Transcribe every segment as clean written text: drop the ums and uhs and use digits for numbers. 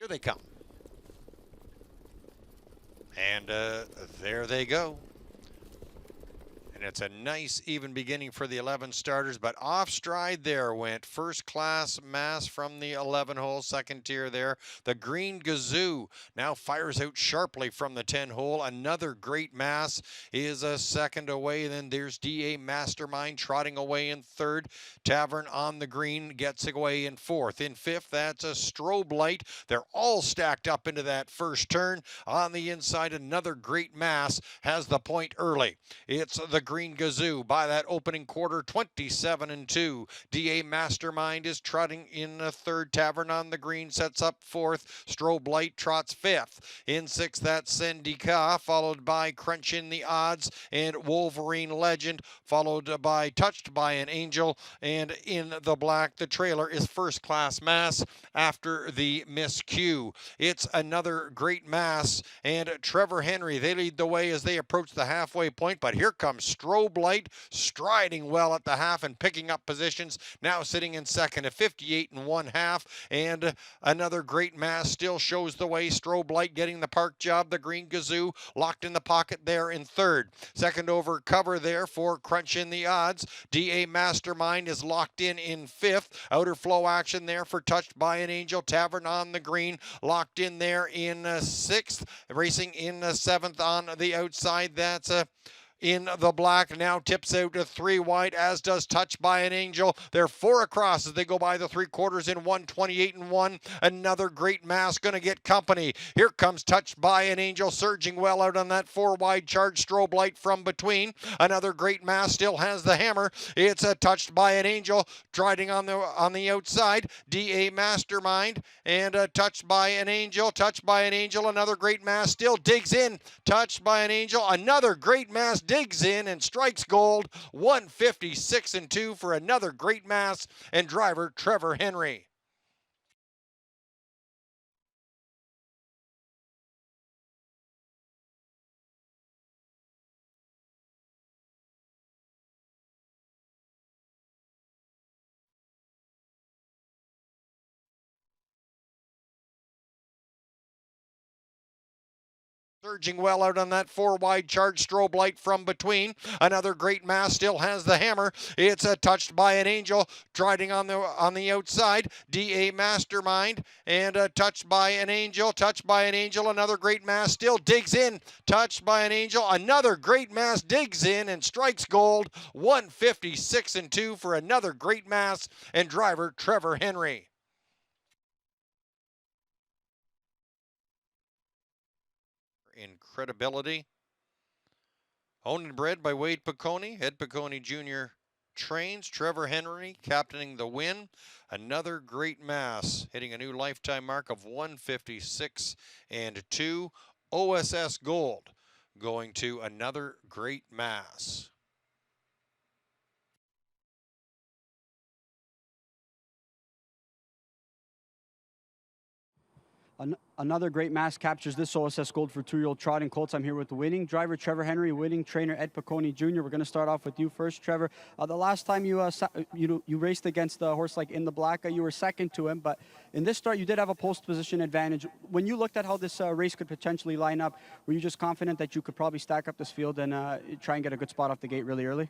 Here they come. And there they go. And it's a nice even beginning for the 11 starters, but off stride there went First Class Mass from the 11 hole, second tier there. The Green Gazoo now fires out sharply from the 10 hole. Another great Mass is a second away. Then there's DA Mastermind trotting away in third. Tavern on the Green gets away in fourth. In fifth, that's a Strobe Light. They're all stacked up into that first turn. On the inside, another great Mass has the point early. It's the Green Gazoo by that opening quarter, 27-2. DA Mastermind is trotting in a third. Tavern on the Green sets up fourth. Strobe Light trots fifth. In sixth, that's Sendika, followed by Crunch in the Odds and Wolverine Legend, followed by Touched by an Angel. And in the black, the trailer is First Class Mass after the miscue. It's another great Mass, and Trevor Henry, they lead the way as they approach the halfway point, but here comes Strobe Light, striding well at the half and picking up positions, now sitting in second at 58 1/2, and another great Mass still shows the way. Strobe Light getting the park job. The Green Gazoo locked in the pocket there in third. Second over cover there for Crunch in the Odds. DA Mastermind is locked in fifth. Outer flow action there for Touched by an Angel. Tavern on the Green locked in there in sixth. Racing in seventh on the outside. That's in the black, now tips out to 3 wide, as does Touched by an Angel. They're 4 across as they go by the 3/4 in 1:28 1. Another great Mass gonna get company. Here comes Touched by an Angel, surging well out on that 4 wide charge. Strobe Light from between. Another great Mass still has the hammer. It's a Touched by an Angel striding on the outside. DA Mastermind and Touched by an Angel. Touched by an Angel, another great Mass still digs in. Touched by an Angel, another great Mass digs in and strikes gold. 156-2 for another great Mass and driver Trevor Henry. Surging well out on that 4 wide charge. Strobe Light from between. Another great Mass still has the hammer. It's a Touched by an Angel striding on the outside. DA Mastermind and Touched by an Angel. Touched by an Angel, another great Mass still digs in. Touched by an Angel, another great Mass digs in and strikes gold. 156-2 for another great Mass and driver Trevor Henry. Incredibility. Owned and bred by Wade Piccone. Ed Piccone Jr. trains. Trevor Henry captaining the win. Another great Mass, hitting a new lifetime mark of 156-2. OSS Gold going to another great Mass. Another great Mass captures this OSS Gold for 2-year-old trotting colts. I'm here with the winning driver, Trevor Henry, winning trainer, Ed Piccone Jr. We're going to start off with you first, Trevor. The last time you raced against a horse like In the Black, you were second to him, but in this start, you did have a post position advantage. When you looked at how this race could potentially line up, were you just confident that you could probably stack up this field and try and get a good spot off the gate really early?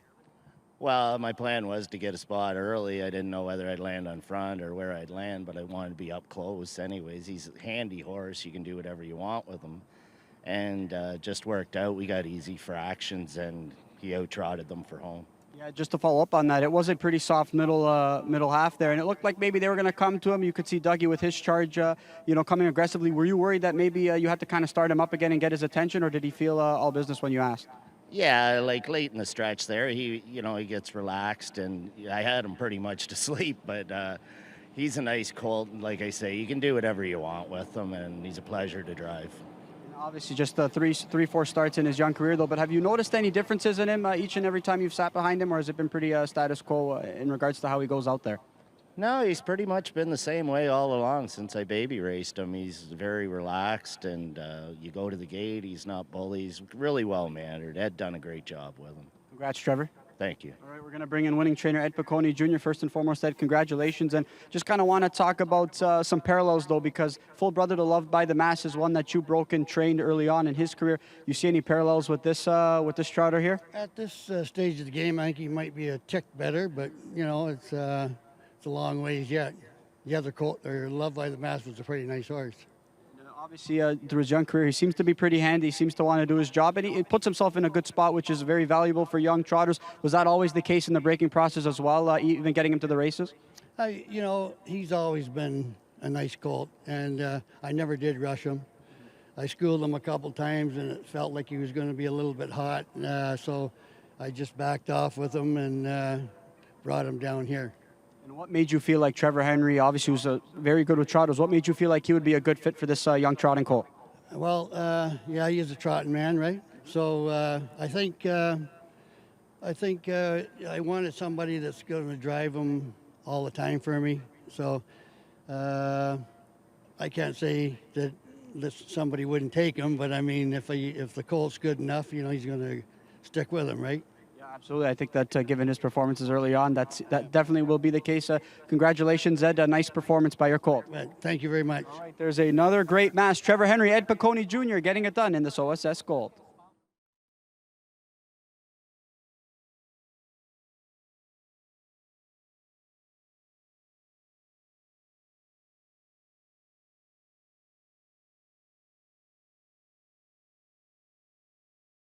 Well, my plan was to get a spot early. I didn't know whether I'd land on front or where I'd land, but I wanted to be up close anyways. He's a handy horse. You can do whatever you want with him. And just worked out. We got easy fractions, and he out-trotted them for home. Yeah, just to follow up on that, it was a pretty soft middle half there, and it looked like maybe they were going to come to him. You could see Dougie with his charge, coming aggressively. Were you worried that maybe you had to kind of start him up again and get his attention, or did he feel all business when you asked? Yeah, like late in the stretch there, he gets relaxed, and I had him pretty much to sleep, but he's a nice colt. Like I say, you can do whatever you want with him, and he's a pleasure to drive. Obviously, just 4 starts in his young career, though. But have you noticed any differences in him each and every time you've sat behind him, or has it been pretty status quo in regards to how he goes out there? No, he's pretty much been the same way all along since I baby raced him. He's very relaxed, and you go to the gate, he's not bully. He's really well mannered. Ed done a great job with him. Congrats, Trevor. Thank you. All right, we're going to bring in winning trainer Ed Piccone Jr. First and foremost, Ed, congratulations. And just kind of want to talk about some parallels, though, because full brother to Loved by the Mass is one that you broke and trained early on in his career. You see any parallels with this trotter here? At this stage of the game, I think he might be a tick better, but you know it's a long ways yet. The other colt, or Loved by the Mass, was a pretty nice horse. Obviously, through his young career, he seems to be pretty handy. He seems to want to do his job, and he puts himself in a good spot, which is very valuable for young trotters. Was that always the case in the breaking process as well, even getting him to the races? You know, he's always been a nice colt, and I never did rush him. I schooled him a couple times, and it felt like he was going to be a little bit hot, so I just backed off with him and brought him down here. And what made you feel like Trevor Henry, obviously was very good with trotters, what made you feel like he would be a good fit for this young trotting colt? Well, yeah, he is a trotting man, right? So I think I wanted somebody that's going to drive him all the time for me. So I can't say that somebody wouldn't take him, but I mean, if the colt's good enough, you know, he's going to stick with him, right? Absolutely. I think that given his performances early on, that definitely will be the case. Congratulations, Ed. A nice performance by your colt. Thank you very much. All right, there's another great mass. Trevor Henry, Ed Piccone Jr. getting it done in this OSS Gold.